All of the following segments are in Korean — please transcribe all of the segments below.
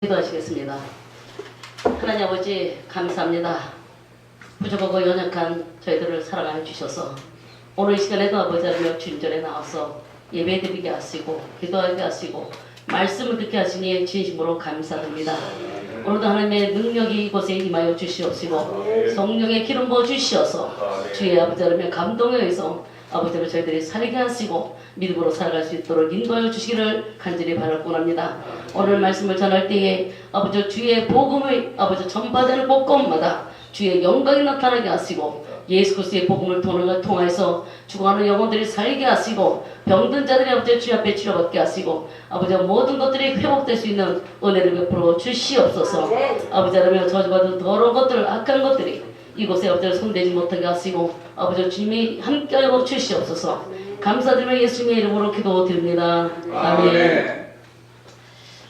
기도하시겠습니다. 하나님 아버지 감사합니다. 부족하고 연약한 저희들을 사랑하여 주셔서 오늘 이 시간에도 아버지 하나님 주님 전에 나와서 예배드리게 하시고 기도하게 하시고 말씀을 듣게 하시니 진심으로 감사드립니다. 오늘도 하나님의 능력이 이곳에 임하여 주시옵시고 성령의 기름 부어 주시어서 주의 아버지 하나님의 감동에 의해서 아버지를 저희들이 살게 하시고 믿음으로 살아갈 수 있도록 인도하여 주시기를 간절히 바라고 합니다. 오늘 말씀을 전할 때에 아버지 주의 복음을 아버지 전파되는 곳곳마다 주의 영광이 나타나게 하시고 예수 그리스도의 복음을 통해서 죽어가는 영혼들이 살게 하시고 병든 자들이 아버지 주 앞에 치료받게 하시고 아버지 모든 것들이 회복될 수 있는 은혜를 베풀어 주시옵소서. 아버지 하나님 저주받은 더러운 것들 악한 것들이 이곳에 아버지를 손대지 못하게 하시고 아버지 주님이 함께하여 주시옵소서. 감사드리며 예수님의 이름으로 기도드립니다. 아멘.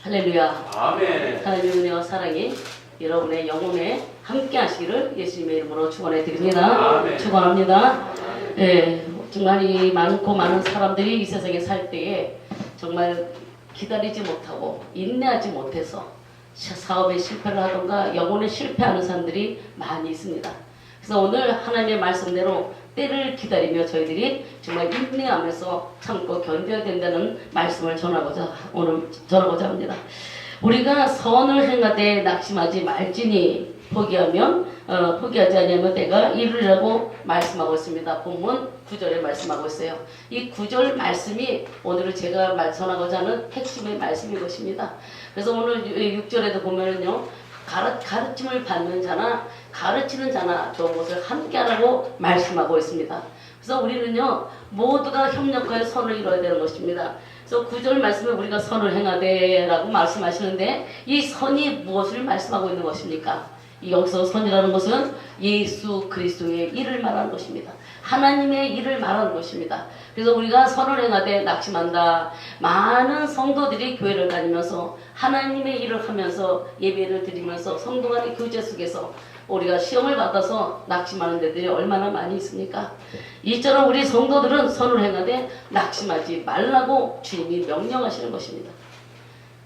할렐루야. 아멘. 하나님의 은혜와 사랑이 여러분의 영혼에 함께 하시기를 예수님의 이름으로 축원해 드립니다. 축원합니다. 예, 정말 이 많고 많은 사람들이 이 세상에 살 때에 정말 기다리지 못하고 인내하지 못해서 사업에 실패를 하던가 영혼에 실패하는 사람들이 많이 있습니다. 그래서 오늘 하나님의 말씀대로 때를 기다리며 저희들이 정말 인내하면서 참고 견뎌야 된다는 말씀을 오늘 전하고자 합니다. 우리가 선을 행하되 낙심하지 말지니 포기하지 아니하면 때가 이르리라고 말씀하고 있습니다. 본문 9절에 말씀하고 있어요. 이 9절 말씀이 오늘 제가 전하고자 하는 핵심의 말씀인 것입니다. 그래서 오늘 6절에도 보면은요, 가르침을 받는 자나 가르치는 자나 좋은 것을 함께하라고 말씀하고 있습니다. 그래서 우리는요, 모두가 협력하여 선을 이루어야 되는 것입니다. 그래서 9절 말씀에 우리가 선을 행하되 라고 말씀하시는데 이 선이 무엇을 말씀하고 있는 것입니까? 여기서 선이라는 것은 예수 그리스도의 일을 말하는 것입니다. 하나님의 일을 말하는 것입니다. 그래서 우리가 선을 행하되 낙심한다. 많은 성도들이 교회를 다니면서 하나님의 일을 하면서 예배를 드리면서 성도 간의 교제 속에서 우리가 시험을 받아서 낙심하는 데들이 얼마나 많이 있습니까? 이처럼 우리 성도들은 선을 행하되 낙심하지 말라고 주님이 명령하시는 것입니다.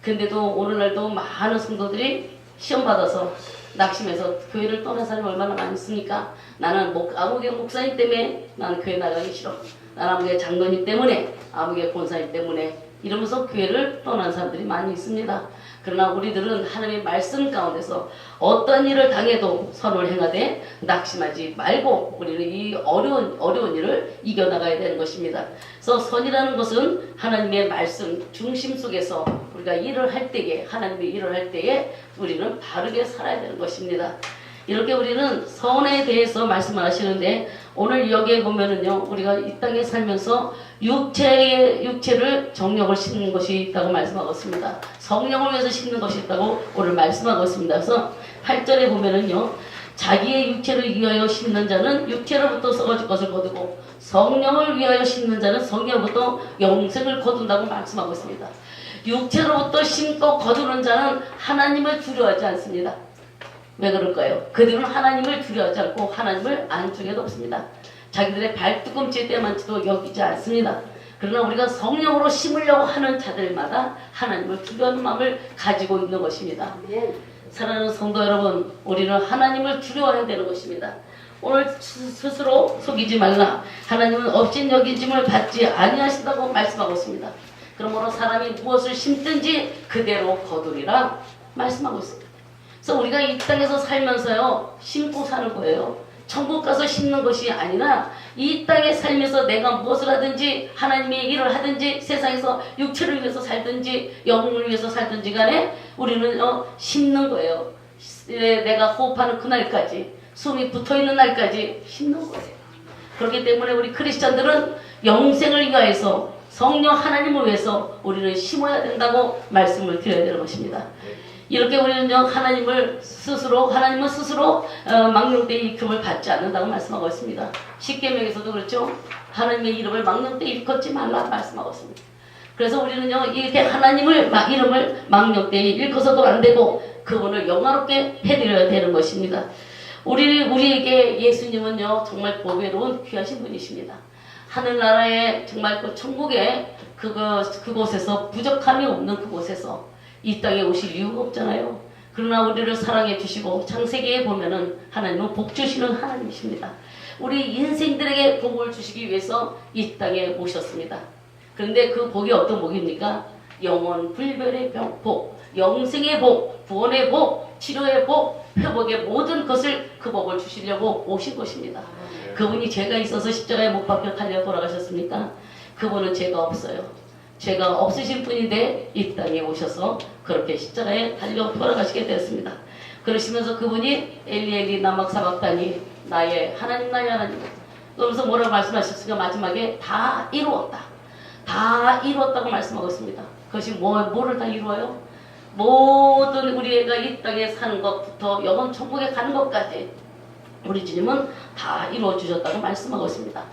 근데도 오늘날도 많은 성도들이 시험 받아서 낙심해서 교회를 떠난 사람이 얼마나 많이 있습니까? 나는 아무개 목사님 때문에 나는 교회 나가기 싫어. 나는 아무개 장로님 때문에, 아무개 권사님 때문에 이러면서 교회를 떠난 사람들이 많이 있습니다. 그러나 우리들은 하나님의 말씀 가운데서 어떤 일을 당해도 선을 행하되 낙심하지 말고 우리는 이 어려운 일을 이겨나가야 되는 것입니다. 그래서 선이라는 것은 하나님의 말씀 중심 속에서 우리가 일을 할 때에, 하나님의 일을 할 때에 우리는 바르게 살아야 되는 것입니다. 이렇게 우리는 선에 대해서 말씀을 하시는데 오늘 여기에 보면은요, 우리가 이 땅에 살면서 육체를 정욕을 심는 것이 있다고 말씀하고 있습니다. 성령을 위해서 심는 것이 있다고 오늘 말씀하고 있습니다. 그래서 8절에 보면은요, 자기의 육체를 위하여 심는 자는 육체로부터 썩어질 것을 거두고 성령을 위하여 심는 자는 성령으로부터 영생을 거둔다고 말씀하고 있습니다. 육체로부터 심고 거두는 자는 하나님을 두려워하지 않습니다. 왜 그럴까요? 그들은 하나님을 두려워하지 않고 하나님을 안중에 높습니다. 자기들의 발뒤꿈치 때만치도 여기지 않습니다. 그러나 우리가 성령으로 심으려고 하는 자들마다 하나님을 두려워하는 마음을 가지고 있는 것입니다. 사랑하는 성도 여러분, 우리는 하나님을 두려워해야 되는 것입니다. 오늘 스스로 속이지 말라. 하나님은 업신 여기짐을 받지 아니하신다고 말씀하고 있습니다. 그러므로 사람이 무엇을 심든지 그대로 거두리라 말씀하고 있습니다. 그래서 우리가 이 땅에서 살면서요, 심고 사는 거예요. 천국 가서 심는 것이 아니라 이 땅에 살면서 내가 무엇을 하든지 하나님의 일을 하든지 세상에서 육체를 위해서 살든지 영혼을 위해서 살든지 간에 우리는 심는 거예요. 내가 호흡하는 그날까지, 숨이 붙어있는 날까지 심는 거예요. 그렇기 때문에 우리 크리스찬들은 영생을 위하여서 성령 하나님을 위해서 우리는 심어야 된다고 말씀을 드려야 되는 것입니다. 이렇게 우리는요, 하나님은 스스로 망령되이 일컬음을 받지 않는다고 말씀하고 있습니다. 십계명에서도 그렇죠. 하나님의 이름을 망령되이 일컫지 말라 말씀하고 있습니다. 그래서 우리는요, 이렇게 하나님을 이름을 망령되이 일컬어서도 안 되고 그분을 영화롭게 해드려야 되는 것입니다. 우리에게 예수님은요, 정말 보배로운 귀하신 분이십니다. 하늘나라에 정말 그 천국에 그곳에서 부족함이 없는 그곳에서 이 땅에 오실 이유가 없잖아요. 그러나 우리를 사랑해 주시고 창세기에 보면은 하나님은 복 주시는 하나님이십니다. 우리 인생들에게 복을 주시기 위해서 이 땅에 오셨습니다. 그런데 그 복이 어떤 복입니까? 영원 불멸의 복, 영생의 복, 구원의 복, 치료의 복, 회복의 모든 것을 그 복을 주시려고 오신 것입니다. 그분이 죄가 있어서 십자가에 못 박혀 달려 돌아가셨습니까? 그분은 죄가 없어요. 죄가 없으신 분인데 이 땅에 오셔서 그렇게 십자가에 달려 돌아가시게 되었습니다. 그러시면서 그분이 엘리 나막 사박다니 나의 하나님 나의 하나님, 그러면서 뭐라고 말씀하셨습니까? 마지막에 다 이루었다. 다 이루었다고 말씀하고 있습니다. 그것이 뭐를 다 이루어요? 모든 우리가 이 땅에 사는 것부터 영원 천국에 가는 것까지 우리 주님은 다 이루어 주셨다고 말씀하고 있습니다.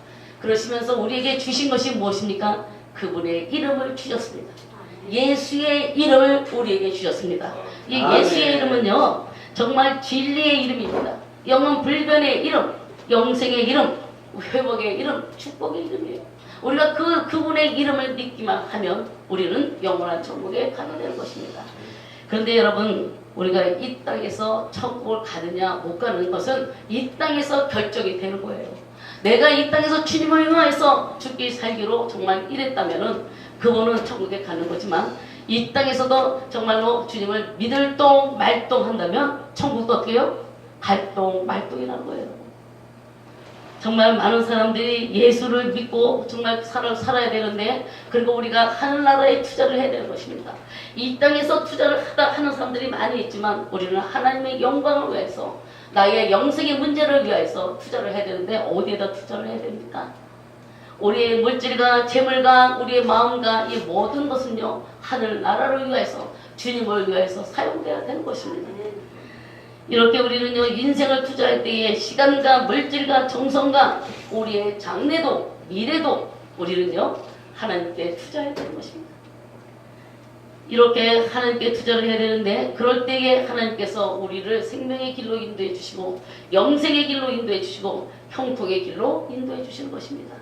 그러시면서 우리에게 주신 것이 무엇입니까? 그분의 이름을 주셨습니다. 예수의 이름을 우리에게 주셨습니다. 이 예수의 이름은요, 정말 진리의 이름입니다. 영원 불변의 이름, 영생의 이름, 회복의 이름, 축복의 이름이에요. 우리가 그분의 이름을 믿기만 하면 우리는 영원한 천국에 가게 되는 것입니다. 그런데 여러분, 우리가 이 땅에서 천국을 가느냐 못 가는 것은 이 땅에서 결정이 되는 거예요. 내가 이 땅에서 주님을 위하여서 죽기 살기로 정말 일했다면은 그분은 천국에 가는 거지만, 이 땅에서도 정말로 주님을 믿을 동 말동 한다면 천국도 어떻게 해요? 갈동 말동이라는 거예요. 정말 많은 사람들이 예수를 믿고 정말 살아야 되는데, 그리고 우리가 하늘나라에 투자를 해야 되는 것입니다. 이 땅에서 투자를 하는 사람들이 많이 있지만 우리는 하나님의 영광을 위해서, 나의 영생의 문제를 위해서 투자를 해야 되는데 어디에다 투자를 해야 됩니까? 우리의 물질과 재물과 우리의 마음과 이 모든 것은요, 하늘나라를 위해서, 주님을 위해서 사용되어야 되는 것입니다. 이렇게 우리는요, 인생을 투자할 때에 시간과 물질과 정성과 우리의 장래도 미래도 우리는요, 하나님께 투자해야 되는 것입니다. 이렇게 하나님께 투자를 해야 되는데, 그럴 때에 하나님께서 우리를 생명의 길로 인도해 주시고 영생의 길로 인도해 주시고 형통의 길로 인도해 주시는 것입니다.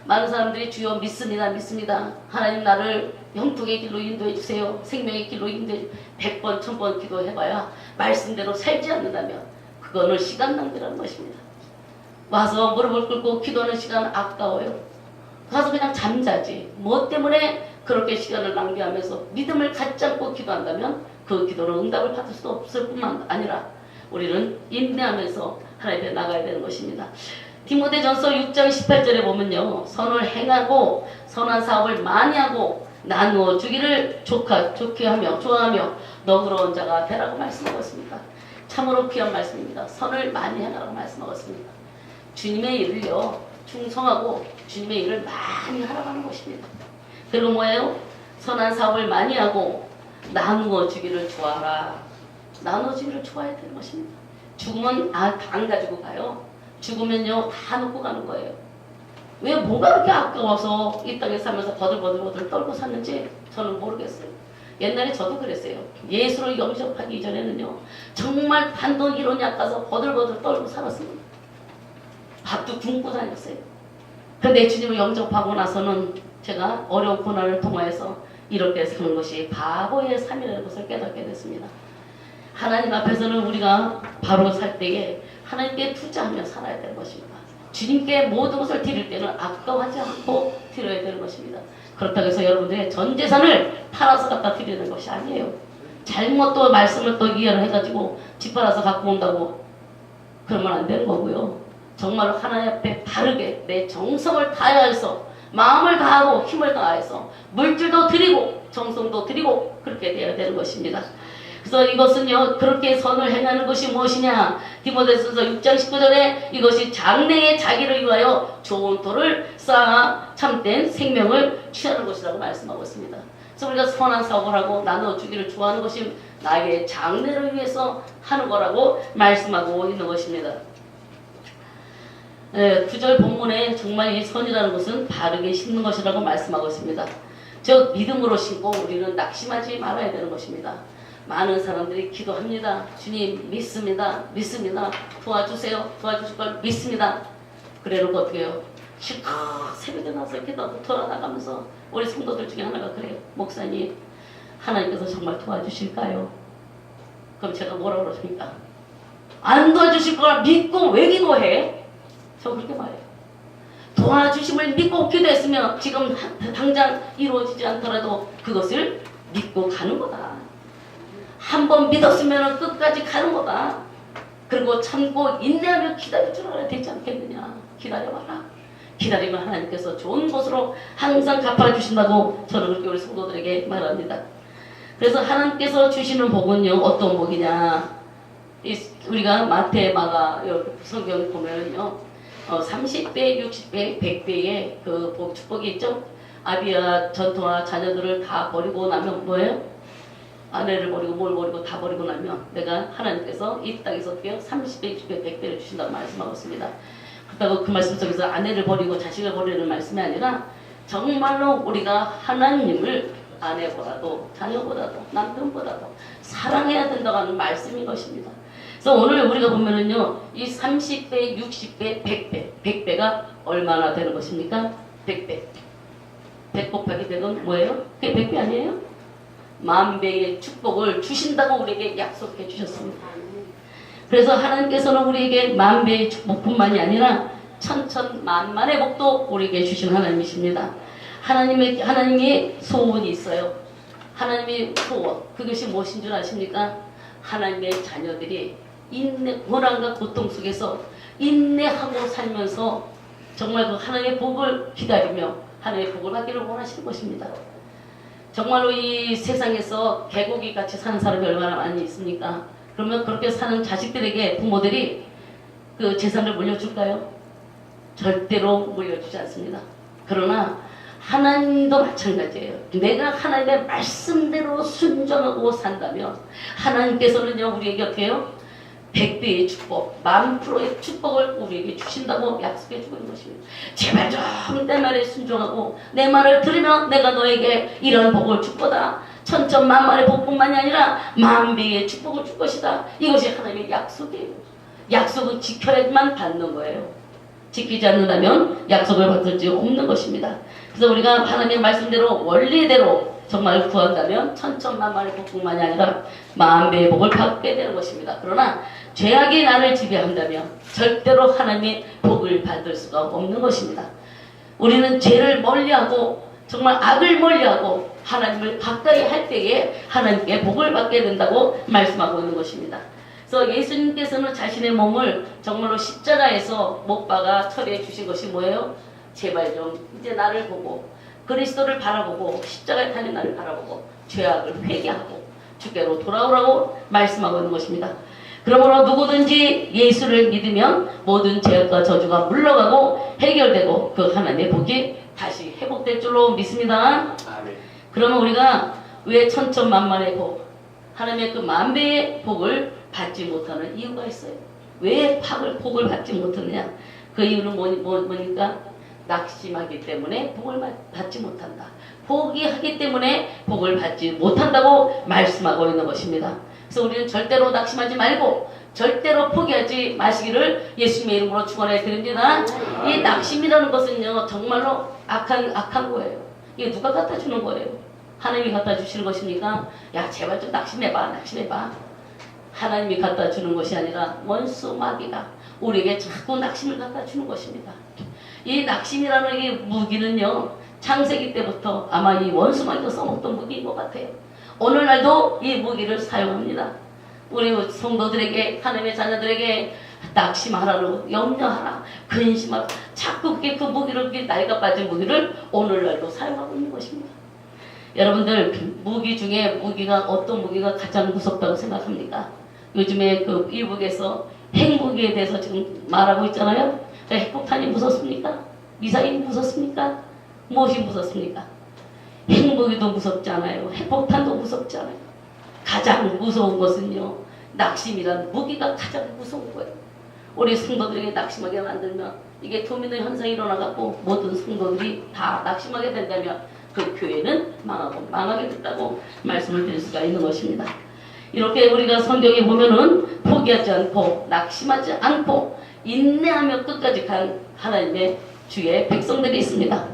많은 사람들이 주여 믿습니다, 믿습니다. 하나님 나를 형통의 길로 인도해 주세요. 생명의 길로 인도해 100번, 1000번 기도해봐야 말씀대로 살지 않는다면 그거는 시간 낭비라는 것입니다. 와서 무릎을 꿇고 기도하는 시간 아까워요. 가서 그냥 잠자지. 뭐 때문에 그렇게 시간을 낭비하면서 믿음을 갖지 않고 기도한다면 그 기도는 응답을 받을 수 없을 뿐만 아니라 우리는 인내하면서 하나님 앞에 나가야 되는 것입니다. 디모데전서 6장 18절에 보면요, 선을 행하고 선한 사업을 많이 하고 나누어 주기를 좋게 하며 좋아하며 너그러운 자가 되라고 말씀하고 있습니다. 참으로 귀한 말씀입니다. 선을 많이 하라고 말씀하고 있습니다. 주님의 일을요, 충성하고 주님의 일을 많이 하라고 하는 것입니다. 그리고 뭐예요? 선한 사업을 많이 하고 나누어 주기를 좋아하라. 나누어 주기를 좋아해야 되는 것입니다. 죽으면 안 가지고 가요. 죽으면요, 다 놓고 가는 거예요. 왜 뭐가 그렇게 아까워서 이 땅에 살면서 버들버들 떨고 샀는지 저는 모르겠어요. 옛날에 저도 그랬어요. 예수를 영접하기 이전에는요, 정말 단돈 1원이 아까서 버들버들 떨고 살았습니다. 밥도 굶고 다녔어요. 그런데 주님을 영접하고 나서는 제가 어려운 고난을 통하여서 이렇게 사는 것이 바보의 삶이라는 것을 깨닫게 됐습니다. 하나님 앞에서는 우리가 바로 살 때에 하나님께 투자하며 살아야 되는 것입니다. 주님께 모든 것을 드릴 때는 아까워하지 않고 드려야 되는 것입니다. 그렇다고 해서 여러분들의 전 재산을 팔아서 갖다 드리는 것이 아니에요. 잘못 또 말씀을 또 이해를 해가지고 집 팔아서 갖고 온다고 그러면 안 되는 거고요. 정말 하나님 앞에 바르게 내 정성을 다해서 마음을 다하고 힘을 다해서 물질도 드리고 정성도 드리고 그렇게 되어야 되는 것입니다. 그래서 이것은요, 그렇게 선을 행하는 것이 무엇이냐? 디모데전서 6장 19절에 이것이 장래의 자기를 위하여 좋은 돌을 쌓아 참된 생명을 취하는 것이라고 말씀하고 있습니다. 그래서 우리가 선한 사업을 하고 나눠주기를 좋아하는 것이 나의 장래를 위해서 하는 거라고 말씀하고 있는 것입니다. 9절 본문에 정말 이 선이라는 것은 바르게 심는 것이라고 말씀하고 있습니다. 즉 믿음으로 심고 우리는 낙심하지 말아야 되는 것입니다. 많은 사람들이 기도합니다. 주님 믿습니다. 믿습니다. 도와주세요. 도와주실 걸 믿습니다. 그래놓고 어떻게 해요? 실컷 새벽에 나서 이렇게 돌아나가면서 우리 성도들 중에 하나가 그래요. 목사님, 하나님께서 정말 도와주실까요? 그럼 제가 뭐라고 그러십니까? 안 도와주실 거라 믿고 왜 기도해? 저 그렇게 말해요. 도와주심을 믿고 기도했으면 지금 당장 이루어지지 않더라도 그것을 믿고 가는 거다. 한 번 믿었으면 끝까지 가는 거다. 그리고 참고 인내하며 기다릴 줄 알아야 되지 않겠느냐. 기다려봐라. 기다리면 하나님께서 좋은 것으로 항상 갚아주신다고 저는 그렇게 우리 성도들에게 말합니다. 그래서 하나님께서 주시는 복은요, 어떤 복이냐. 우리가 마태, 마가 성경 보면요, 30배, 60배, 100배의 그 복, 축복이 있죠. 아비와 전토와 자녀들을 다 버리고 나면 뭐예요? 아내를 버리고 뭘 버리고 다 버리고 나면 내가 하나님께서 이 땅에서 30배, 60배, 100배를 주신다고 말씀하고 있습니다. 그렇다고 그 말씀 속에서 아내를 버리고 자식을 버리는 말씀이 아니라 정말로 우리가 하나님을 아내보다도 자녀보다도 남편보다도 사랑해야 된다고 하는 말씀인 것입니다. 그래서 오늘 우리가 보면은요, 이 30배, 60배, 100배, 100배가 얼마나 되는 것입니까? 100배. 100 곱하기 100은 뭐예요? 그게 100배 아니에요? 만배의 축복을 주신다고 우리에게 약속해 주셨습니다. 그래서 하나님께서는 우리에게 만배의 축복뿐만이 아니라 천천만만의 복도 우리에게 주신 하나님이십니다. 하나님의 소원이 있어요. 하나님의 소원, 그것이 무엇인 줄 아십니까? 하나님의 자녀들이 고난과 고통 속에서 인내하고 살면서 정말 그 하나님의 복을 기다리며 하나님의 복을 받기를 원하시는 것입니다. 정말로 이 세상에서 개고기 같이 사는 사람이 얼마나 많이 있습니까? 그러면 그렇게 사는 자식들에게 부모들이 그 재산을 물려줄까요? 절대로 물려주지 않습니다. 그러나 하나님도 마찬가지예요. 내가 하나님의 말씀대로 순종하고 산다면 하나님께서는요, 우리에게 어떻게 해요? 100배의 축복, 10,000%의 축복을 우리에게 주신다고 약속해 주고 있는 것입니다. 제발 좀 내 말에 순종하고 내 말을 들으면 내가 너에게 이런 복을 줄 거다. 천천만만의 복뿐만이 아니라 만배의 축복을 줄 것이다. 이것이 하나님의 약속이에요. 약속은 지켜야만 받는 거예요. 지키지 않는다면 약속을 받을 수 없는 것입니다. 그래서 우리가 하나님의 말씀대로 원리대로 정말 구한다면 천천만만의 복뿐만이 아니라 만배의 복을 받게 되는 것입니다. 그러나 죄악이 나를 지배한다면 절대로 하나님의 복을 받을 수가 없는 것입니다. 우리는 죄를 멀리하고 정말 악을 멀리하고 하나님을 가까이 할 때에 하나님께 복을 받게 된다고 말씀하고 있는 것입니다. 그래서 예수님께서는 자신의 몸을 정말로 십자가에서 못 박아 처리해 주신 것이 뭐예요? 제발 좀 이제 나를 보고 그리스도를 바라보고 십자가에 달린 나를 바라보고 죄악을 회개하고 주께로 돌아오라고 말씀하고 있는 것입니다. 그러므로 누구든지 예수를 믿으면 모든 죄악과 저주가 물러가고 해결되고 그 하나님의 복이 다시 회복될 줄로 믿습니다. 아멘. 그러면 우리가 왜 천천만만의 복, 하나님의 그 만배의 복을 받지 못하는 이유가 있어요. 왜 복을 받지 못하느냐? 그 이유는 뭐니까? 낙심하기 때문에 복을 받지 못한다. 포기하기 때문에 복을 받지 못한다고 말씀하고 있는 것입니다. 그래서 우리는 절대로 낙심하지 말고 절대로 포기하지 마시기를 예수님의 이름으로 축원해 드립니다. 이 낙심이라는 것은요, 정말로 악한 거예요. 이게 누가 갖다 주는 거예요? 하나님이 갖다 주시는 것입니까? 야, 제발 좀 낙심해봐. 하나님이 갖다 주는 것이 아니라 원수 마귀가 우리에게 자꾸 낙심을 갖다 주는 것입니다. 이 낙심이라는 이 무기는요, 창세기 때부터 아마 이 원수 마귀가 써먹던 무기인 것 같아요. 오늘날도 이 무기를 사용합니다. 우리 성도들에게, 하나님의 자녀들에게 낙심하라고, 염려하라, 근심하라, 자꾸 그 무기를, 나이가 빠진 무기를 오늘날도 사용하고 있는 것입니다. 여러분들, 무기 중에 어떤 무기가 가장 무섭다고 생각합니까? 요즘에 그 일국에서 핵무기에 대해서 지금 말하고 있잖아요. 핵폭탄이 무섭습니까? 미사일이 무섭습니까? 무엇이 무섭습니까? 핵무기도 무섭지 않아요. 핵폭탄도 무섭지 않아요. 가장 무서운 것은요, 낙심이란 무기가 가장 무서운 거예요. 우리 성도들에게 낙심하게 만들면 이게 도미노 현상이 일어나갖고 모든 성도들이 다 낙심하게 된다면 그 교회는 망하게 됐다고 말씀을 드릴 수가 있는 것입니다. 이렇게 우리가 성경에 보면은 포기하지 않고 낙심하지 않고 인내하며 끝까지 간 하나님의 주의 백성들이 있습니다.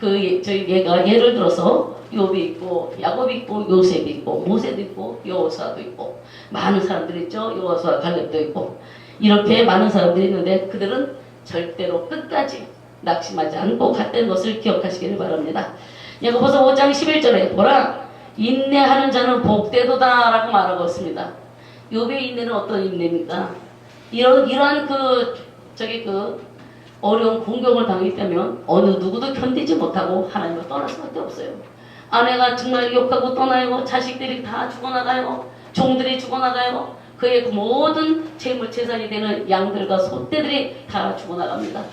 얘가 예를 들어서 욥이 있고 야곱이 있고 요셉이 있고 모세도 있고 여호수아도 있고 많은 사람들이 있죠. 여호수아 갈렙도 있고 이렇게 많은 사람들이 있는데 그들은 절대로 끝까지 낙심하지 않고 갔다는 것을 기억하시기를 바랍니다. 야고보서 5장 11절에 보라 인내하는 자는 복되도다 라고 말하고 있습니다. 욥의 인내는 어떤 인내입니까? 이러한 어려운 공격을 당하기 때문에 어느 누구도 견디지 못하고 하나님을 떠날 수밖에 없어요. 아내가 정말 욕하고 떠나요. 자식들이 다 죽어나가요. 종들이 죽어나가요. 그의 모든 재물 재산이 되는 양들과 소떼들이 다 죽어나갑니다.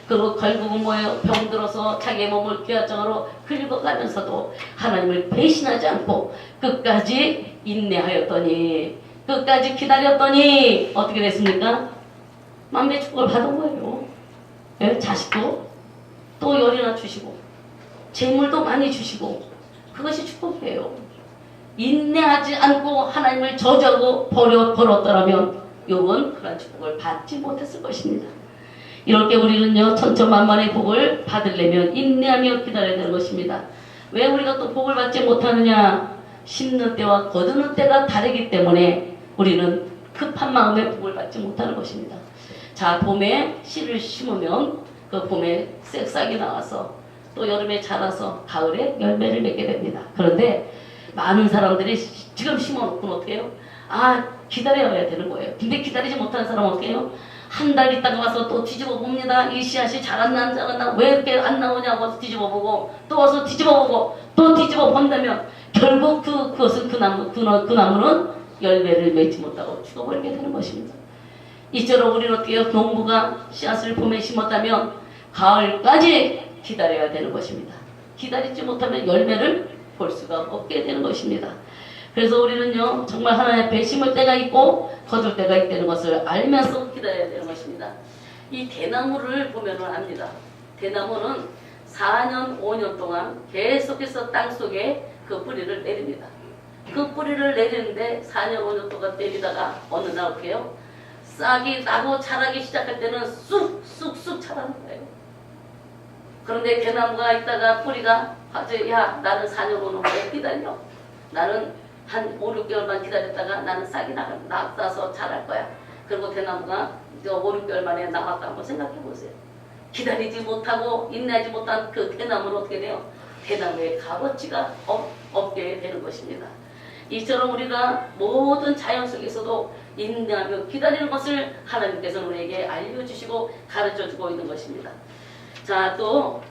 그리고 결국은 뭐예요? 병들어서 자기의 몸을 귀화장으로 긁어가면서도 하나님을 배신하지 않고 끝까지 인내하였더니 끝까지 기다렸더니 어떻게 됐습니까? 만배 축복을 받은 거예요. 예? 자식도 또 열이나 주시고 재물도 많이 주시고 그것이 축복이에요. 인내하지 않고 하나님을 저주하고 버렸더라면 욥은 그런 축복을 받지 못했을 것입니다. 이렇게 우리는요 천천만만의 복을 받으려면 인내하며 기다려야 되는 것입니다. 왜 우리가 또 복을 받지 못하느냐? 심는 때와 거두는 때가 다르기 때문에 우리는 급한 마음에 복을 받지 못하는 것입니다. 자, 봄에 씨를 심으면 그 봄에 싹이 나와서 또 여름에 자라서 가을에 열매를 맺게 됩니다. 그런데 많은 사람들이 지금 심어놓고는 어떻게 해요? 기다려야 되는 거예요. 근데 기다리지 못하는 사람은 어떻게 해요? 한 달 있다가 와서 또 뒤집어 봅니다. 이 씨앗이 자랐나 안 자랐나 왜 이렇게 안 나오냐고 뒤집어 보고 또 와서 뒤집어 보고 또 뒤집어 본다면 결국 그 나무는 열매를 맺지 못하고 죽어버리게 되는 것입니다. 이처럼 우리는 어떻게 해요? 농부가 씨앗을 봄에 심었다면 가을까지 기다려야 되는 것입니다. 기다리지 못하면 열매를 볼 수가 없게 되는 것입니다. 그래서 우리는요 정말 하나님 앞에 심을 때가 있고 거둘 때가 있다는 것을 알면서 기다려야 되는 것입니다. 이 대나무를 보면 압니다. 대나무는 4년 5년 동안 계속해서 땅속에 그 뿌리를 내립니다. 그 뿌리를 내리는데 4년 5년 동안 내리다가 어느 날 어떻게 해요? 싹이 나고 자라기 시작할 때는 쑥쑥쑥 자라는 거예요. 그런데 대나무가 있다가 뿌리가 야 나는 4년 5년만 기다려. 나는 한 5, 6개월만 기다렸다가 나는 싹이 나서 자랄 거야. 그리고 대나무가 5, 6개월 만에 나왔다 한번 생각해 보세요. 기다리지 못하고 인내하지 못한 그 대나무는 어떻게 돼요? 대나무의 값어치가 없게 되는 것입니다. 이처럼 우리가 모든 자연 속에서도 인내하며 기다리는 것을 하나님께서 우리에게 알려주시고 가르쳐주고 있는 것입니다. 자, 또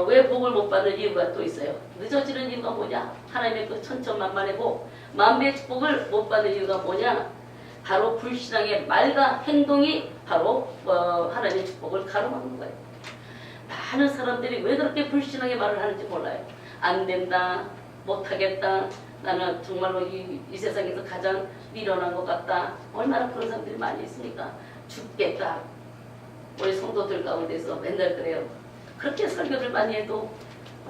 왜 복을 못 받는 이유가 또 있어요. 늦어지는 이유가 뭐냐? 하나님의 그 천천만만의 복, 만배의 축복을 못 받는 이유가 뭐냐? 바로 불신앙의 말과 행동이 바로 하나님의 축복을 가로막는 거예요. 많은 사람들이 왜 그렇게 불신앙의 말을 하는지 몰라요. 안 된다, 못하겠다, 나는 정말로 이 세상에서 가장 미련한 것 같다. 얼마나 그런 사람들이 많이 있습니까? 죽겠다. 우리 성도들 가운데서 맨날 그래요. 그렇게 설교를 많이 해도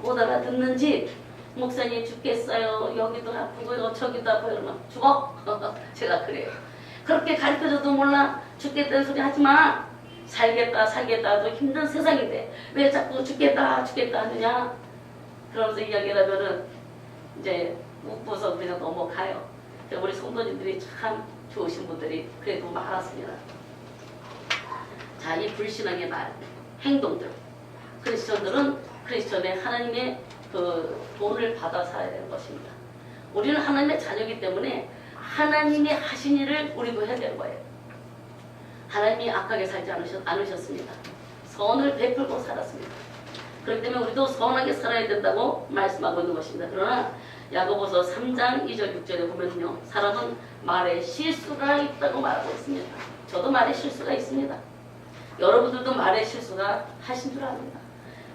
못 알아듣는지 목사님 죽겠어요. 여기도 아프고요. 저기도 아파요. 그러면 죽어? 제가 그래요. 그렇게 가르쳐줘도 몰라. 죽겠다는 소리 하지 마. 살겠다 살겠다도 힘든 세상인데 왜 자꾸 죽겠다 하느냐. 그러면서 이야기를 하면은 이제 웃고서 그냥 넘어가요. 우리 성도님들이 참 좋으신 분들이 그래도 많았습니다. 자, 이 불신앙의 말, 행동들. 크리스천의 하나님의 그 돈을 받아 살아야 되는 것입니다. 우리는 하나님의 자녀이기 때문에 하나님이 하신 일을 우리도 해야 되는 거예요. 하나님이 악하게 살지 않으셨습니다. 선을 베풀고 살았습니다. 그렇기 때문에 우리도 선하게 살아야 된다고 말씀하고 있는 것입니다. 그러나 야고보서 3장 2절 6절에 보면요, 사람은 말에 실수가 있다고 말하고 있습니다. 저도 말에 실수가 있습니다. 여러분들도 말에 실수가 하신 줄 압니다.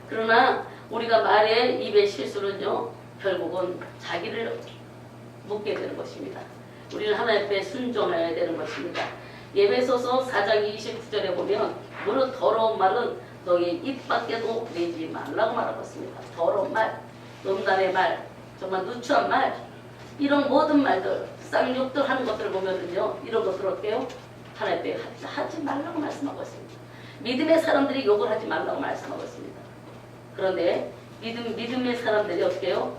그러나 우리가 말에 입의 실수는요, 결국은 자기를 묻게 되는 것입니다. 우리는 하나님 앞에 순종해야 되는 것입니다. 에베소서 4장 29절에 보면 무릇 더러운 말은 너희 입 밖에도 내지 말라고 말하고 있습니다. 더러운 말, 음란의 말, 정말 누추한 말, 이런 모든 말들, 쌍욕들 하는 것들을 보면은요, 이런 것들 어때요? 하나님 앞에 하지 말라고 말씀하고 있습니다. 믿음의 사람들이 욕을 하지 말라고 말씀하고 있습니다. 그런데 믿음의 사람들이 어떻게 해요?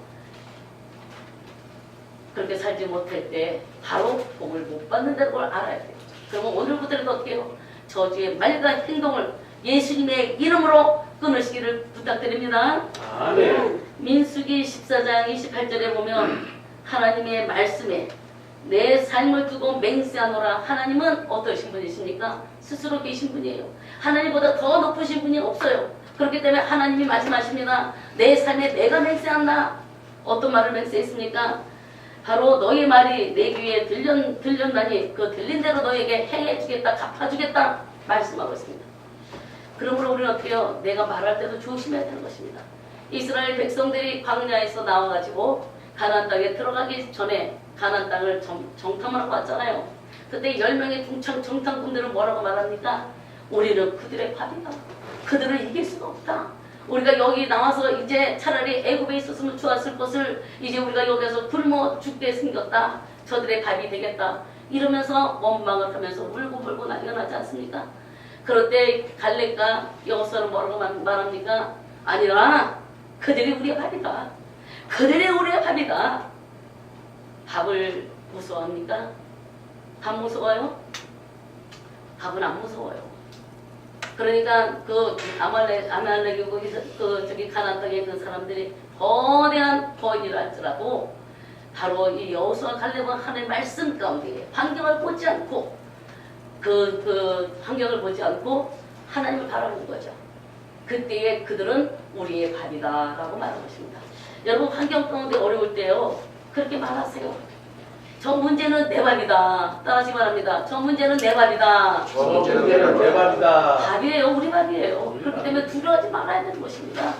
그렇게 살지 못할 때 바로 복을 못 받는다는 걸 알아야 돼요. 그러면 오늘부터라도 어떻게 해요? 저주의 말과 행동을 예수님의 이름으로 끊으시기를 부탁드립니다. 아멘. 민수기 14장 28절에 보면 하나님의 말씀에 내 삶을 두고 맹세하노라. 하나님은 어떠신 분이십니까? 스스로 계신 분이에요. 하나님보다 더 높으신 분이 없어요. 그렇기 때문에 하나님이 말씀하십니다. 내 삶에 내가 맹세한다. 어떤 말을 맹세했습니까? 바로 너희 말이 내 귀에 들렸나니 그 들린 대로 너에게 행해주겠다, 갚아주겠다 말씀하고 있습니다. 그러므로 우리는 어떻게 해요? 내가 말할 때도 조심해야 되는 것입니다. 이스라엘 백성들이 광야에서 나와가지고 가나안 땅에 들어가기 전에 가나안 땅을 정탐하러 왔잖아요. 그때 10명의 정탐꾼들은 뭐라고 말합니까? 우리는 그들의 밥이다. 그들을 이길 수가 없다. 우리가 여기 나와서 이제 차라리 애굽에 있었으면 좋았을 것을 이제 우리가 여기서 굶어 죽게 생겼다. 저들의 밥이 되겠다. 이러면서 원망을 하면서 울고 난리가 나지 않습니까? 그럴 때 갈렙과 여호수아는 뭐라고 말합니까? 아니라 그들이 우리의 밥이다. 그들이 우리의 밥이다. 밥을 무서워합니까? 밥 무서워요? 밥은 안 무서워요. 그러니까 그 아말렉이고 저기 가나안 땅에 있는 사람들이 거대한 거인이라 할지라도 바로 이 여호수아 갈렙은 하나님의 말씀 가운데 환경을 보지 않고 그 환경을 보지 않고 하나님을 바라보는 거죠. 그때에 그들은 우리의 밥이다라고 말하는 것입니다. 여러분 환경 가운데 어려울 때요 그렇게 말하세요. 저 문제는 내 밥이다. 따라하시 바랍니다. 저 문제는 내 밥이다. 저 문제는 내 밥이다. 밥이에요. 우리 밥이에요. 그렇기 때문에 두려워하지 말아야 되는 것입니다.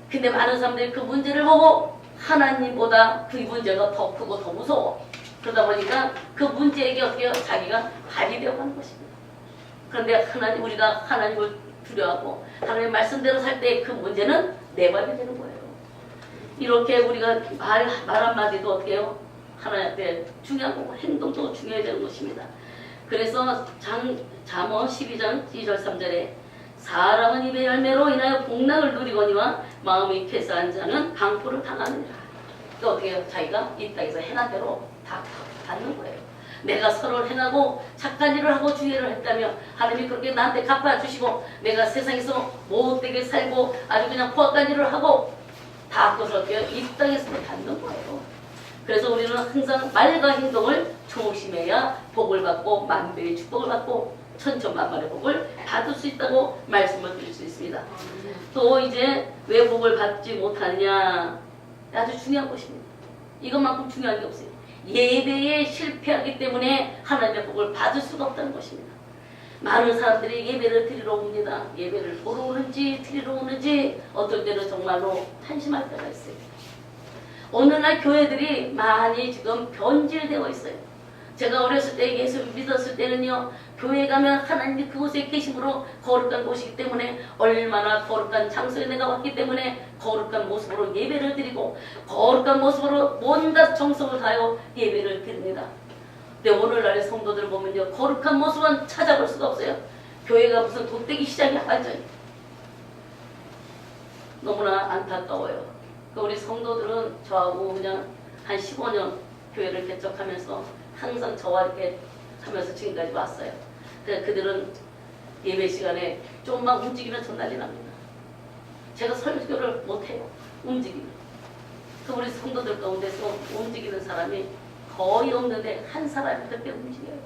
근데 많은 사람들이 그 문제를 보고 하나님보다 그 문제가 더 크고 더 무서워. 그러다 보니까 그 문제에게 어떻게 자기가 밥이 되어가는 것입니다. 그런데 우리가 하나님을 두려워하고 하나님의 말씀대로 살 때 그 문제는 내 밥이 되는 거예요. 이렇게 우리가 말 한마디도 어떻게 해요? 하나님 앞에 중요한 거고 행동도 중요해야 되는 것입니다. 그래서 잠언 12장 2절 3절에 사람은 입의 열매로 인하여 복락을 누리거니와 마음이 쾌사한 자는 강포를 당하느니라. 또 어떻게 해요? 자기가 이 땅에서 해난 대로 다 받는 거예요. 내가 선을 행하고 착한 일을 하고 주의를 했다면 하나님이 그렇게 나한테 갚아주시고 내가 세상에서 못되게 살고 아주 그냥 포악한 일을 하고 다 그것을 어떻게 해요? 이 땅에서도 받는 거예요. 그래서 우리는 항상 말과 행동을 조심해야 복을 받고 만배의 축복을 받고 천천만만의 복을 받을 수 있다고 말씀을 드릴 수 있습니다. 또 이제 왜 복을 받지 못하느냐 아주 중요한 것입니다. 이것만큼 중요한 게 없어요. 예배에 실패하기 때문에 하나님의 복을 받을 수가 없다는 것입니다. 많은 사람들이 예배를 드리러 옵니다. 예배를 보러 오는지 드리러 오는지 어떨 때는 정말로 한심할 때가 있어요. 오늘날 교회들이 많이 지금 변질되어 있어요. 제가 어렸을 때 예수를 믿었을 때는요. 교회 가면 하나님이 그곳에 계심으로 거룩한 곳이기 때문에 얼마나 거룩한 장소에 내가 왔기 때문에 거룩한 모습으로 예배를 드리고 거룩한 모습으로 온갖 정성을 다하여 예배를 드립니다. 근데 오늘날의 성도들을 보면요. 거룩한 모습은 찾아볼 수가 없어요. 교회가 무슨 돗대기 시장이야 완전히. 너무나 안타까워요. 우리 성도들은 저하고 그냥 한 15년 교회를 개척하면서 항상 저와 이렇게 하면서 지금까지 왔어요. 그들은 예배 시간에 조금만 움직이면 전 난리 납니다. 제가 설교를 못해요. 움직이면. 우리 성도들 가운데서 움직이는 사람이 거의 없는데 한 사람이 그렇게 움직여요.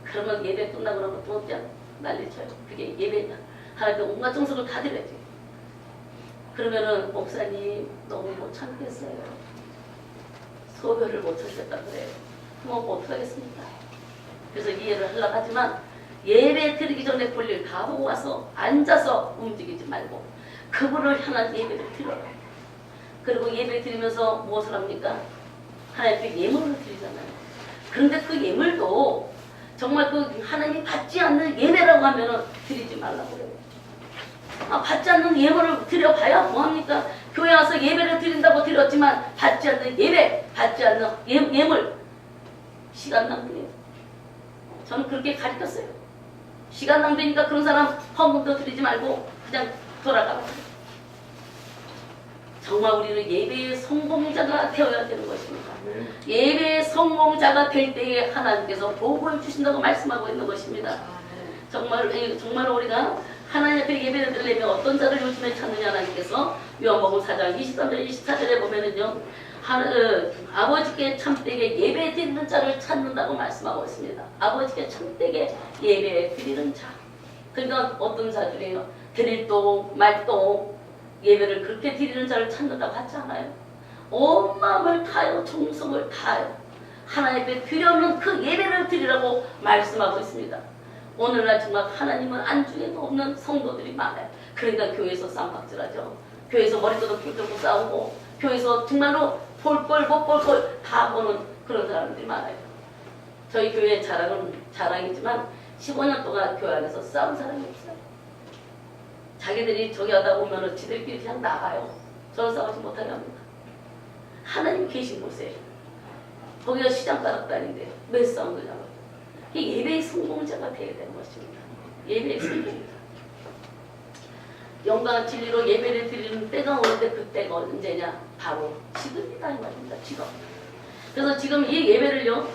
그러면 예배 끝나고 나면 또 그냥 난리쳐요. 그게 예배냐. 하나님께 온갖 정성을 다 드려야지. 그러면은 목사님 너무 못 참겠어요. 소별을 못 참겠다 그래요. 그럼 어떡하겠습니까? 그래서 이해를 하려고 하지만 예배 드리기 전에 볼일 다 보고 와서 앉아서 움직이지 말고 그분을 향한 예배를 드려요. 그리고 예배 드리면서 무엇을 합니까? 하나님께 예물을 드리잖아요. 그런데 그 예물도 정말 그 하나님이 받지 않는 예배라고 하면은 드리지 말라고 그래요. 받지 않는 예물을 드려봐야 뭐합니까? 교회 와서 예배를 드린다고 드렸지만 받지 않는 예배, 받지 않는 예물 시간 낭비예요. 저는 그렇게 가르쳤어요. 시간 낭비니까 그런 사람 헌금도 드리지 말고 그냥 돌아가라. 정말 우리는 예배의 성공자가 되어야 되는 것입니다. 예배의 성공자가 될 때에 하나님께서 복을 주신다고 말씀하고 있는 것입니다. 정말 우리가 하나님 앞에 예배를 드리려면 어떤 자를 요즘에 찾느냐 하나님께서 요한복음 4장 23절 24절에 보면은요 아버지께 참되게 예배 드리는 자를 찾는다고 말씀하고 있습니다. 아버지께 참되게 예배 드리는 자. 그러니까 어떤 자들이에요? 드릴도 말도 예배를 그렇게 드리는 자를 찾는다고 하지 않아요? 온 마음을 다하여 정성을 다하여 하나님 앞에 드려는 그 예배를 드리라고 말씀하고 있습니다. 오늘날 정말 하나님은 안중에도 없는 성도들이 많아요. 그러니까 교회에서 쌈박질하죠. 교회에서 머리도 풀들고 싸우고 교회에서 정말로 볼 걸 못 볼 걸 다 보는 그런 사람들이 많아요. 저희 교회의 자랑은 자랑이지만 15년 동안 교회 안에서 싸운 사람이 없어요. 자기들이 저기 하다 보면 지들끼리 그냥 나가요. 저는 싸우지 못하게 합니다. 하나님 계신 곳에 거기가 시장가락도 아닌데 왜 싸우느냐고. 예배의 성공자가 되어야 되는 것입니다. 예배의 성공자. 영광 진리로 예배를 드리는 때가 오는데 그 때가 언제냐? 바로 지금이다 이 말입니다. 지금. 그래서 지금 이 예배를요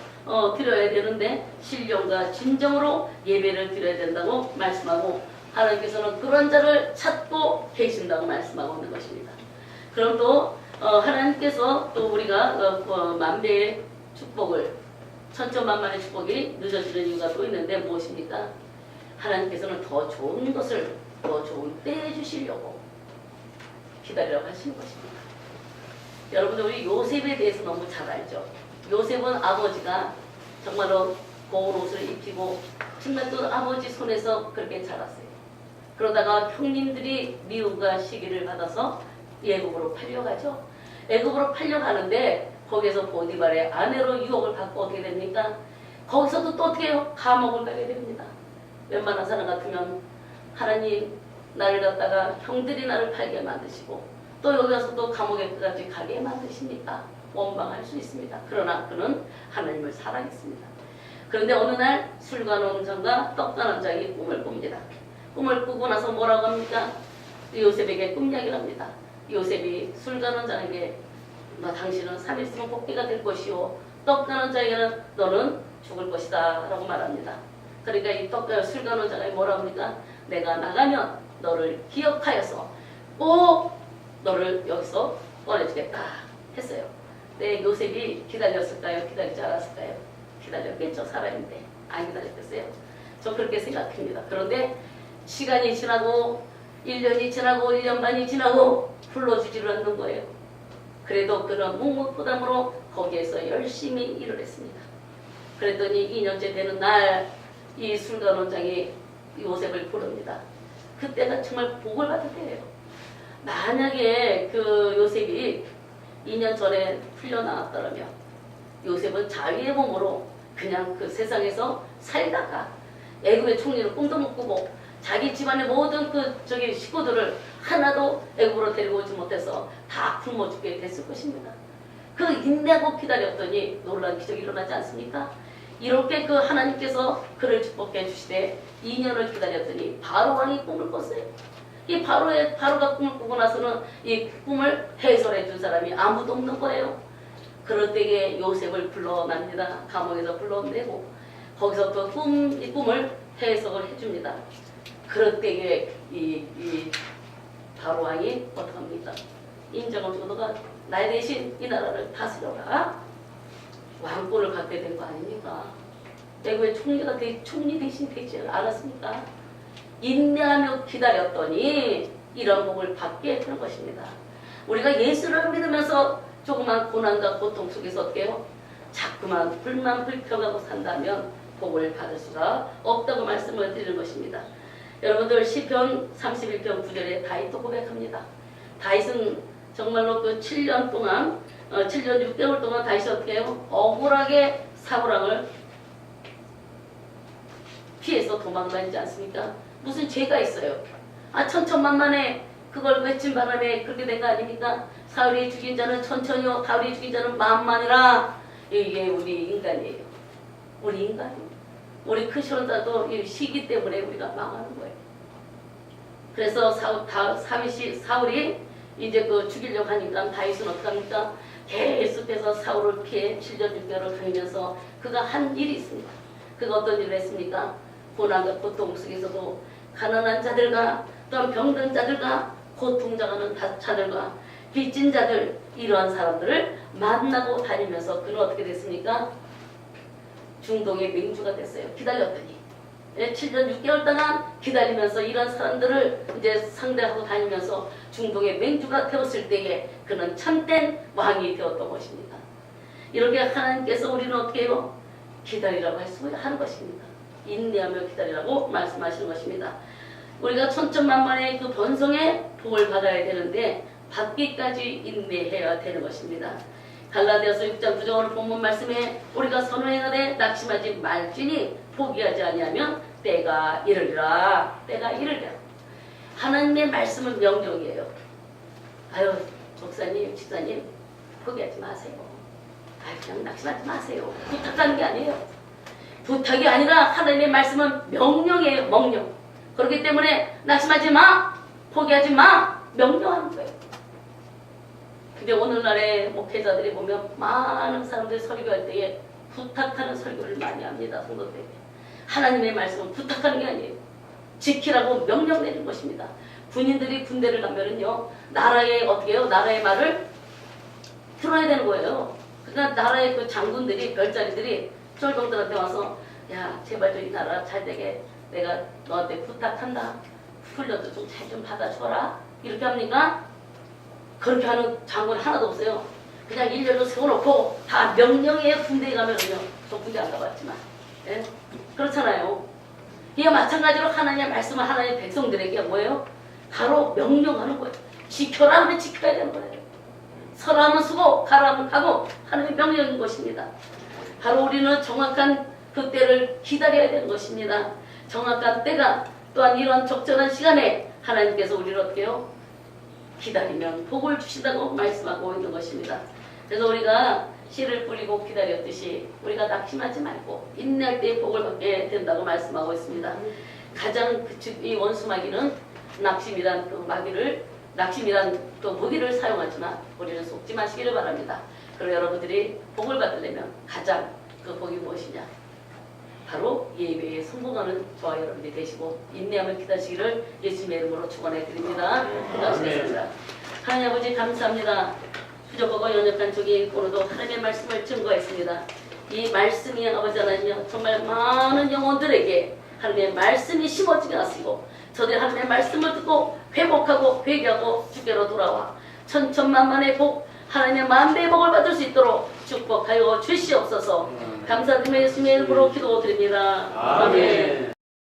드려야 되는데 신령과 진정으로 예배를 드려야 된다고 말씀하고 하나님께서는 그런 자를 찾고 계신다고 말씀하고 있는 것입니다. 그럼 또 하나님께서 또 우리가 만배의 축복을 천천만만의 축복이 늦어지는 이유가 또 있는데 무엇입니까? 하나님께서는 더 좋은 것을 더 좋은 때에 주시려고 기다리라고 하시는 것입니다. 여러분들 우리 요셉에 대해서 너무 잘 알죠. 요셉은 아버지가 정말로 고운 옷을 입히고 정말 또 아버지 손에서 그렇게 자랐어요. 그러다가 형님들이 미움과 시기를 받아서 애굽으로 팔려가죠. 애굽으로 팔려가는데 거기에서 보디발의 아내로 유혹을 받고 어떻게 됩니까? 거기서도 또 어떻게 해요? 감옥을 가게 됩니다. 웬만한 사람 같으면 하나님 나를 갖다가 형들이 나를 팔게 만드시고 또 여기 가서 또 감옥에까지 가게 만드십니까? 원망할 수 있습니다. 그러나 그는 하나님을 사랑했습니다. 그런데 어느 날 술과 농장과 떡과 남장이 꿈을 꿉니다. 꿈을 꾸고 나서 뭐라고 합니까? 요셉에게 꿈 이야기를 합니다. 요셉이 술과 농장에게 너 당신은 3일 있으면 복귀가 될 것이요 떡과 농장에게는 너는 죽을 것이다 라고 말합니다. 그러니까 이 떡과 술과 농장이 뭐라고 합니까? 내가 나가면 너를 기억하여서 꼭 너를 여기서 꺼내주겠다 했어요. 네, 요셉이 기다렸을까요? 기다리지 않았을까요? 기다렸겠죠. 사람인데 안 기다렸겠어요? 저 그렇게 생각합니다. 그런데 시간이 지나고 1년이 지나고 1년 반이 지나고 불러주지를 않는 거예요. 그래도 그런 묵묵부담으로 거기에서 열심히 일을 했습니다. 그랬더니 2년째 되는 날 이 술가 원장이 요셉을 부릅니다. 그때가 정말 복을 받을 때예요. 만약에 그 요셉이 2년 전에 풀려나왔더라면 요셉은 자유의 몸으로 그냥 그 세상에서 살다가 애굽의 총리를 꿈도 못 꾸고 자기 집안의 모든 식구들을 하나도 애굽으로 데리고 오지 못해서 다 굶어 죽게 됐을 것입니다. 그 인내하고 기다렸더니 놀라운 기적이 일어나지 않습니까? 이렇게 그 하나님께서 그를 축복해 주시되 2년을 기다렸더니 바로 왕이 꿈을 꿨어요. 이 바로가 꿈을 꾸고 나서는 이 꿈을 해설해 준 사람이 아무도 없는 거예요. 그럴 때에 요셉을 불러납니다. 감옥에서 불러내고 거기서 또 이 꿈을 해석을 해줍니다. 그럴 때에 이 바로 왕이 어떡합니까? 인정을 주고 너가 나의 대신 이 나라를 다스려라. 왕권을 갖게 된 거 아닙니까? 애굽의 총리 대신 되지 않았습니까? 인내하며 기다렸더니 이런 복을 받게 되는 것입니다. 우리가 예수를 믿으면서 조그만 고난과 고통 속에서 어떻게 해요? 자꾸만 불만 불평하고 산다면 복을 받을 수가 없다고 말씀을 드리는 것입니다. 여러분들 시편 31편 9절에 다윗도 고백합니다. 다윗은 정말로 그 7년 6개월 동안 다윗이 어떻게 해요? 억울하게 사울왕을 피해서 도망다니지 않습니까? 무슨 죄가 있어요? 천천만만에 그걸 외친 바람에 그렇게 된 거 아닙니까? 사울이 죽인 자는 천천히요 다윗이 죽인 자는 만만이라. 이게 우리 인간이에요. 우리 인간이에요. 우리 크리스천자도 이 시기 때문에 우리가 망하는 거예요. 그래서 사울이 이제 그 죽이려고 하니까 다윗은 어떡합니까? 계속해서 사울을 피해 7년 6개월을 다니면서 그가 한 일이 있습니다. 그가 어떤 일을 했습니까? 고난과 고통 속에서도 가난한 자들과 또한 병든 자들과 고통당하는 자들과 빚진 자들 이러한 사람들을 만나고 다니면서 그는 어떻게 됐습니까? 중동의 맹주가 됐어요. 기다렸더니 7년 6개월 동안 기다리면서 이런 사람들을 이제 상대하고 다니면서 중동의 맹주가 되었을 때에 그는 참된 왕이 되었던 것입니다. 이렇게 하나님께서 우리는 어떻게 해요? 기다리라고 하는 것입니다. 인내하며 기다리라고 말씀하시는 것입니다. 우리가 천천만만의 그 번성의 복을 받아야 되는데 받기까지 인내해야 되는 것입니다. 갈라디아서 6장 9절 본문 말씀에 우리가 선언하되 낙심하지 말지니 포기하지 아니하면 때가 이르리라. 때가 이르리라. 하나님의 말씀은 명령이에요. 아유 목사님, 집사님 포기하지 마세요. 아유 그냥 낙심하지 마세요. 부탁하는 게 아니에요. 부탁이 아니라 하나님의 말씀은 명령이에요. 명령. 그렇기 때문에 낙심하지 마. 포기하지 마. 명령하는 거예요. 근데 오늘날의 목회자들이 보면 많은 사람들이 설교할 때에 부탁하는 설교를 많이 합니다. 성도들에게. 하나님의 말씀은 부탁하는 게 아니에요. 지키라고 명령 내는 것입니다. 군인들이 군대를 가면은요, 나라의 어떻게 해요? 나라의 말을 들어야 되는 거예요. 그러니까 나라의 그 장군들이, 별자리들이 쫄병들한테 와서 야, 제발 좀 이 나라 잘 되게 내가 너한테 부탁한다. 훈련도 좀 잘 좀 받아줘라. 이렇게 합니까? 그렇게 하는 장군 하나도 없어요. 그냥 일렬로 세워놓고 다 명령에 군대에 가면은요. 저 군대 안 가봤지만. 예? 그렇잖아요. 이게 마찬가지로 하나님의 말씀을 하나님의 백성들에게 뭐예요? 바로 명령하는 거예요. 지켜라 하면 지켜야 되는 거예요. 서라 하면 서고 가라 하면 가고 하나님의 명령인 것입니다. 바로 우리는 정확한 그 때를 기다려야 되는 것입니다. 정확한 때가 또한 이런 적절한 시간에 하나님께서 우리를 어떻게 해요? 기다리면 복을 주신다고 말씀하고 있는 것입니다. 그래서 우리가 씨를 뿌리고 기다렸듯이 우리가 낙심하지 말고 인내할 때에 복을 받게 된다고 말씀하고 있습니다. 가장 이 원수마귀는 낙심이란 그 무기를 사용하지만 우리는 속지 마시기를 바랍니다. 그리고 여러분들이 복을 받으려면 가장 그 복이 무엇이냐? 바로 예배에 성공하는 저와 여러분이 되시고 인내하며 기다리시기를 예수님의 이름으로 축원해 드립니다. 기도하시겠습니다. 하나님 아버지 감사합니다. 부족하고 연약한 저기 오늘도 하나님의 말씀을 증거했습니다. 이 말씀이 아버지 하나님이여 정말 많은 영혼들에게 하나님의 말씀이 심어지게 하시고 저들 하나님의 말씀을 듣고 회복하고 회개하고 주께로 돌아와 천천만만의 복 하나님의 만배의 복을 받을 수 있도록 축복하여 주시옵소서. 감사드리며 예수님의 이름으로 기도드립니다. 아멘.